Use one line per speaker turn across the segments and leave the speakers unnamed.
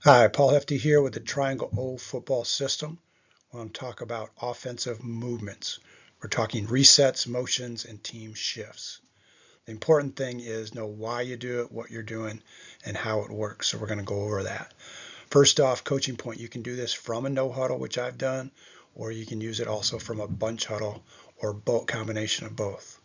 Hi, Paul Hefty here with the Triangle O football system. I want to talk about offensive movements. We're talking resets, motions, and team shifts. The important thing is know why you do it, what you're doing, and how it works. So we're going to go over that. First off, coaching point. You can do this from a no huddle, which I've done, or you can use it also from a bunch huddle or both combination of both.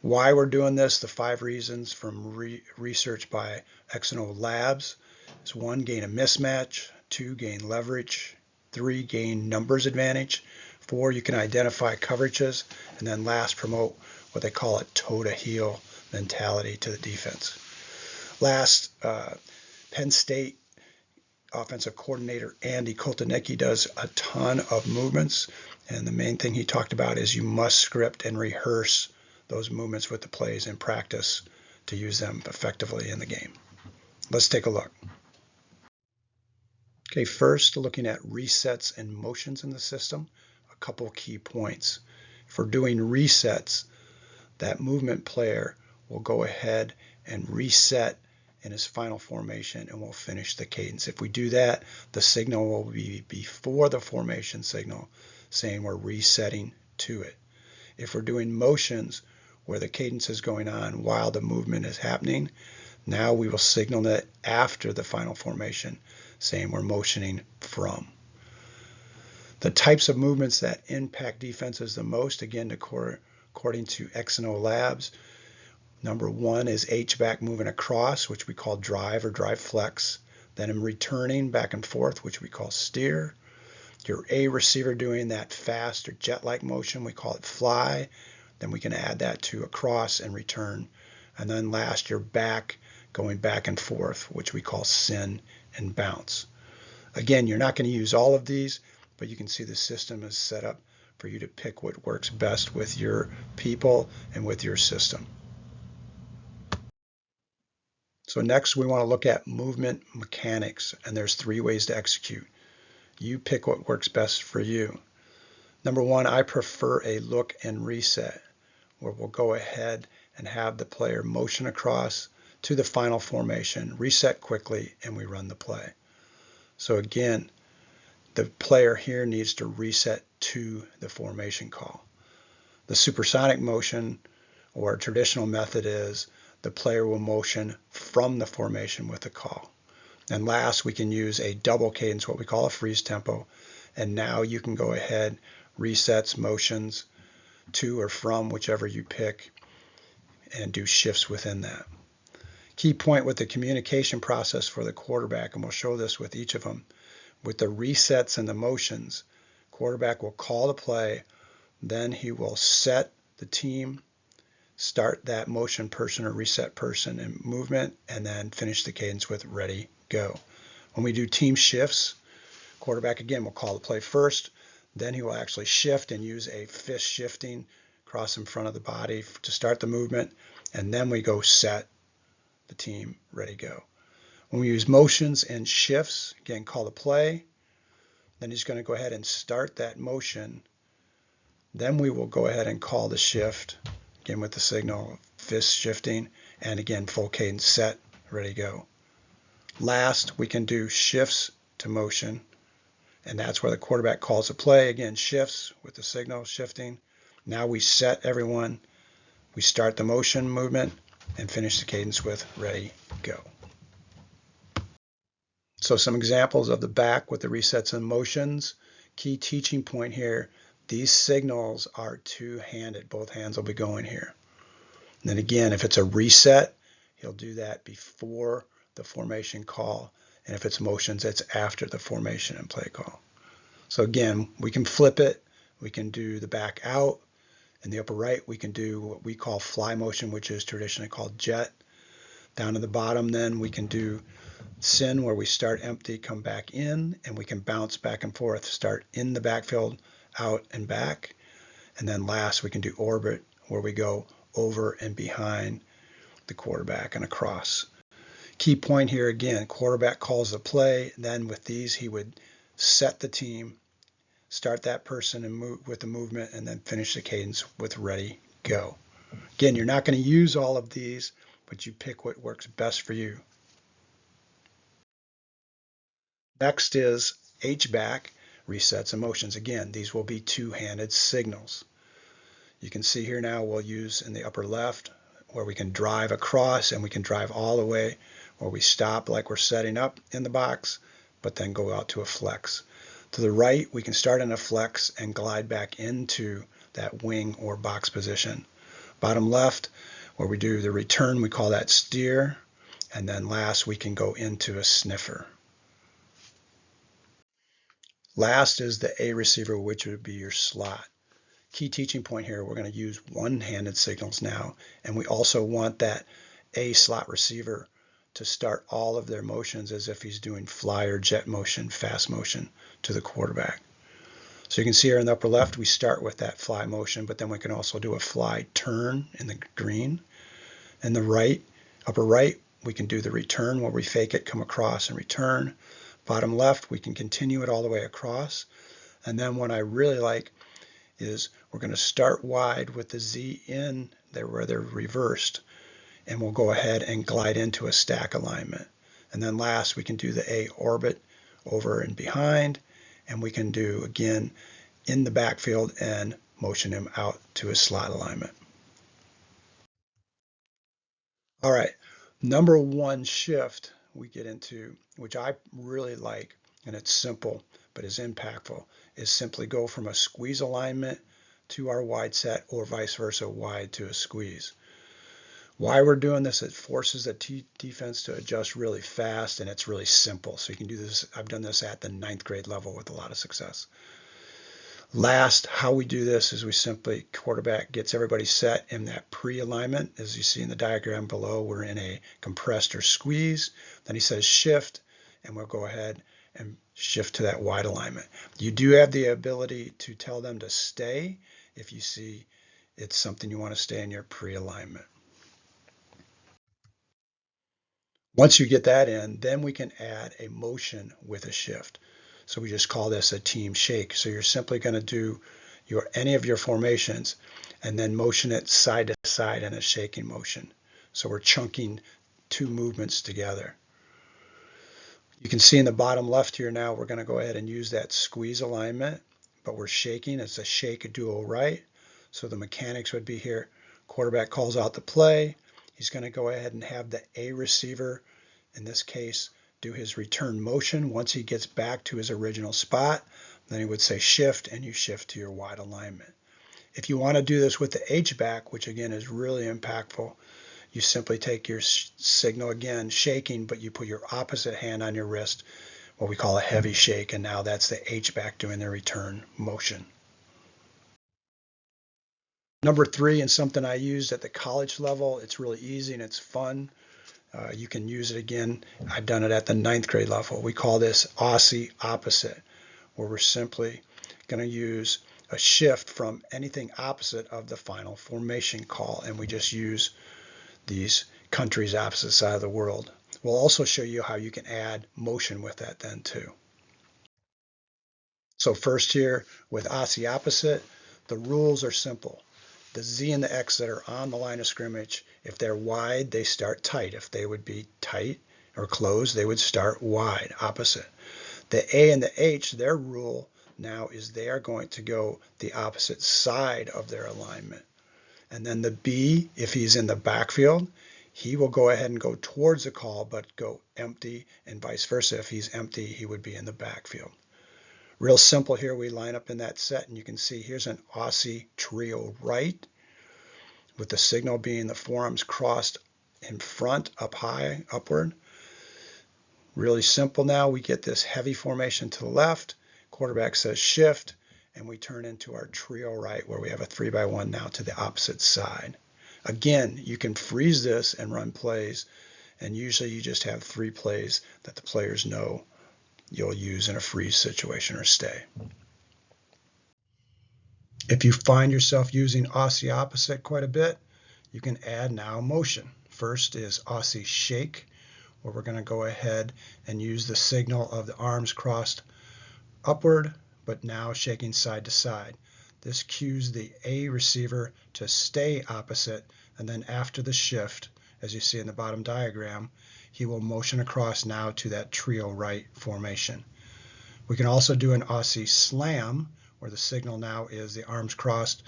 Why we're doing this, the 5 reasons from research by X&O Labs. Is 1, gain a mismatch, 2, gain leverage, 3, gain numbers advantage, 4, you can identify coverages, and then last, promote what they call a toe-to-heel mentality to the defense. Last, Penn State offensive coordinator Andy Kotelnicki does a ton of movements, and the main thing he talked about is you must script and rehearse those movements with the plays in practice to use them effectively in the game. Let's take a look. Okay, first looking at resets and motions in the system, a couple key points. If we're doing resets, that movement player will go ahead and reset in his final formation and we'll finish the cadence. If we do that, the signal will be before the formation signal saying we're resetting to it. If we're doing motions where the cadence is going on while the movement is happening, now we will signal it after the final formation saying we're motioning from. The types of movements that impact defenses the most, again, according to X&O Labs, number 1 is H-back moving across, which we call drive or drive flex. Then in returning back and forth, which we call steer. Your A receiver doing that fast or jet-like motion, we call it fly. Then we can add that to across and return. And then last, your back going back and forth, which we call sin and bounce. Again, you're not going to use all of these, but you can see the system is set up for you to pick what works best with your people and with your system. So next we want to look at movement mechanics, and there's 3 ways to execute. You pick what works best for you. Number 1, I prefer a look and reset, where we'll go ahead and have the player motion across to the final formation, reset quickly, and we run the play. So again, the player here needs to reset to the formation call. The supersonic motion or traditional method is the player will motion from the formation with the call. And last, we can use a double cadence, what we call a freeze tempo. And now you can go ahead, resets, motions to or from, whichever you pick, and do shifts within that. Key point with the communication process for the quarterback, and we'll show this with each of them, with the resets and the motions, quarterback will call the play, then he will set the team, start that motion person or reset person in movement, and then finish the cadence with ready, go. When we do team shifts, quarterback again will call the play first, then he will actually shift and use a fist shifting cross in front of the body to start the movement, and then we go set the team, ready, go. When we use motions and shifts, again, call the play, then he's going to go ahead and start that motion. Then we will go ahead and call the shift, again with the signal, fist shifting, and again, full cadence, set, ready, go. Last, we can do shifts to motion, and that's where the quarterback calls the play, again, shifts with the signal, shifting. Now we set everyone, we start the motion movement, and finish the cadence with ready, go. So some examples of the back with the resets and motions. Key teaching point here, these signals are two-handed. Both hands will be going here. And then again, if it's a reset, he'll do that before the formation call. And if it's motions, it's after the formation and play call. So again, we can flip it. We can do the back out. In the upper right, we can do what we call fly motion, which is traditionally called jet. Down to the bottom, then we can do sin, where we start empty, come back in, and we can bounce back and forth, start in the backfield, out and back. And then last, we can do orbit, where we go over and behind the quarterback and across. Key point here again, quarterback calls the play. Then with these, he would set the team, start that person and move with the movement, and then finish the cadence with ready, go. Again, you're not going to use all of these, but you pick what works best for you. Next is H-back, resets emotions. Again, these will be two-handed signals. You can see here now we'll use in the upper left where we can drive across and we can drive all the way, or we stop like we're setting up in the box, but then go out to a flex. To the right, we can start in a flex and glide back into that wing or box position. Bottom left, where we do the return, we call that steer. And then last, we can go into a sniffer. Last is the A receiver, which would be your slot. Key teaching point here, we're going to use one-handed signals now, and we also want that A slot receiver to start all of their motions as if he's doing fly or jet motion, fast motion to the quarterback. So you can see here in the upper left, we start with that fly motion, but then we can also do a fly turn in the green. In the right, upper right, we can do the return where we fake it, come across and return. Bottom left, we can continue it all the way across. And then what I really like is we're going to start wide with the Z in there where they're reversed, and we'll go ahead and glide into a stack alignment. And then last, we can do the A orbit over and behind, and we can do again in the backfield and motion him out to a slot alignment. All right, number one shift we get into, which I really like, and it's simple but is impactful, is simply go from a squeeze alignment to our wide set or vice versa, wide to a squeeze. Why we're doing this, it forces the defense to adjust really fast, and it's really simple. So you can do this. I've done this at the 9th grade level with a lot of success. Last, how we do this is we simply, quarterback gets everybody set in that pre-alignment. As you see in the diagram below, we're in a compressed or squeeze. Then he says shift, and we'll go ahead and shift to that wide alignment. You do have the ability to tell them to stay if you see it's something you want to stay in your pre-alignment. Once you get that in, then we can add a motion with a shift. So we just call this a team shake. So you're simply going to do any of your formations and then motion it side to side in a shaking motion. So we're chunking two movements together. You can see in the bottom left here now, we're going to go ahead and use that squeeze alignment, but we're shaking. It's a shake a duo right. So the mechanics would be here. Quarterback calls out the play. He's going to go ahead and have the A receiver, in this case, do his return motion. Once he gets back to his original spot, then he would say shift, and you shift to your wide alignment. If you want to do this with the H-back, which again is really impactful, you simply take your signal again, shaking, but you put your opposite hand on your wrist, what we call a heavy shake, and now that's the H-back doing the return motion. Number 3, and something I used at the college level, it's really easy and it's fun. You can use it again. I've done it at the 9th grade level. We call this Aussie opposite, where we're simply going to use a shift from anything opposite of the final formation call, and we just use these countries opposite side of the world. We'll also show you how you can add motion with that then too. So first here with Aussie opposite, the rules are simple. The Z and the X that are on the line of scrimmage, if they're wide, they start tight. If they would be tight or closed, they would start wide, opposite. The A and the H, their rule now is they are going to go the opposite side of their alignment. And then the B, if he's in the backfield, he will go ahead and go towards the call, but go empty, and vice versa. If he's empty, he would be in the backfield. Real simple here, we line up in that set, and you can see here's an Aussie trio right, with the signal being the forearms crossed in front, up high, upward. Really simple now, we get this heavy formation to the left, quarterback says shift, and we turn into our trio right, where we have a 3x1 now to the opposite side. Again, you can freeze this and run plays, and usually you just have 3 plays that the players know you'll use in a freeze situation or stay. If you find yourself using Aussie opposite quite a bit, you can add now motion. First is Aussie shake, where we're going to go ahead and use the signal of the arms crossed upward, but now shaking side to side. This cues the A receiver to stay opposite, and then after the shift, as you see in the bottom diagram, he will motion across now to that trio right formation. We can also do an Aussie slam, where the signal now is the arms crossed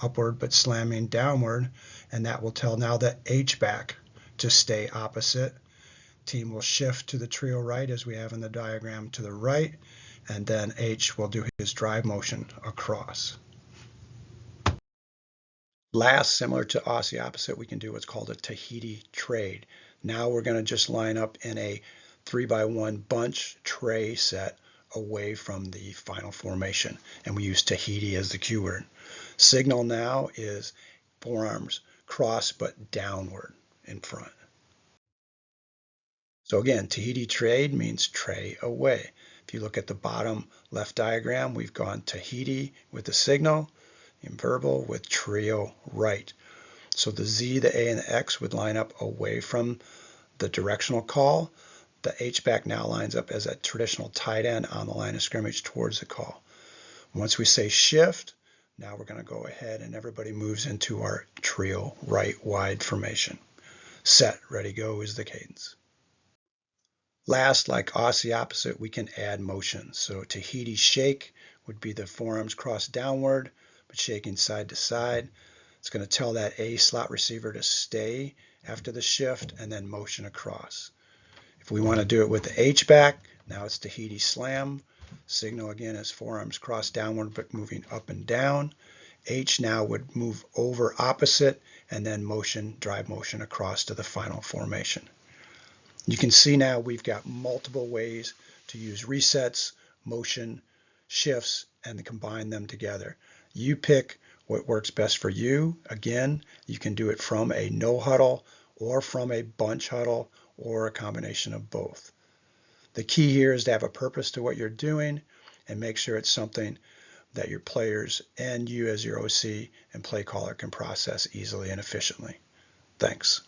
upward but slamming downward, and that will tell now the H-back to stay opposite. Team will shift to the trio right as we have in the diagram to the right, and then H will do his drive motion across. Last, similar to Aussie opposite, we can do what's called a Tahiti trade. Now we're going to just line up in a 3x1 bunch tray set away from the final formation, and we use Tahiti as the cue word. Signal now is forearms cross but downward in front. So again, Tahiti trade means tray away. If you look at the bottom left diagram, we've gone Tahiti with the signal, in verbal with trio right. So the Z, the A, and the X would line up away from the directional call. The H-back now lines up as a traditional tight end on the line of scrimmage towards the call. Once we say shift, now we're going to go ahead and everybody moves into our trio right wide formation. Set, ready, go is the cadence. Last, like Aussie opposite, we can add motion. So Tahiti shake would be the forearms crossed downward, but shaking side to side. It's going to tell that A slot receiver to stay after the shift and then motion across. If we want to do it with the H-back, now it's Tahiti slam. Signal again is forearms crossed downward but moving up and down. H now would move over opposite and then motion, drive motion across to the final formation. You can see now we've got multiple ways to use resets, motion, shifts, and to combine them together. You pick what works best for you. Again, you can do it from a no huddle or from a bunch huddle or a combination of both. The key here is to have a purpose to what you're doing and make sure it's something that your players and you as your OC and play caller can process easily and efficiently. Thanks.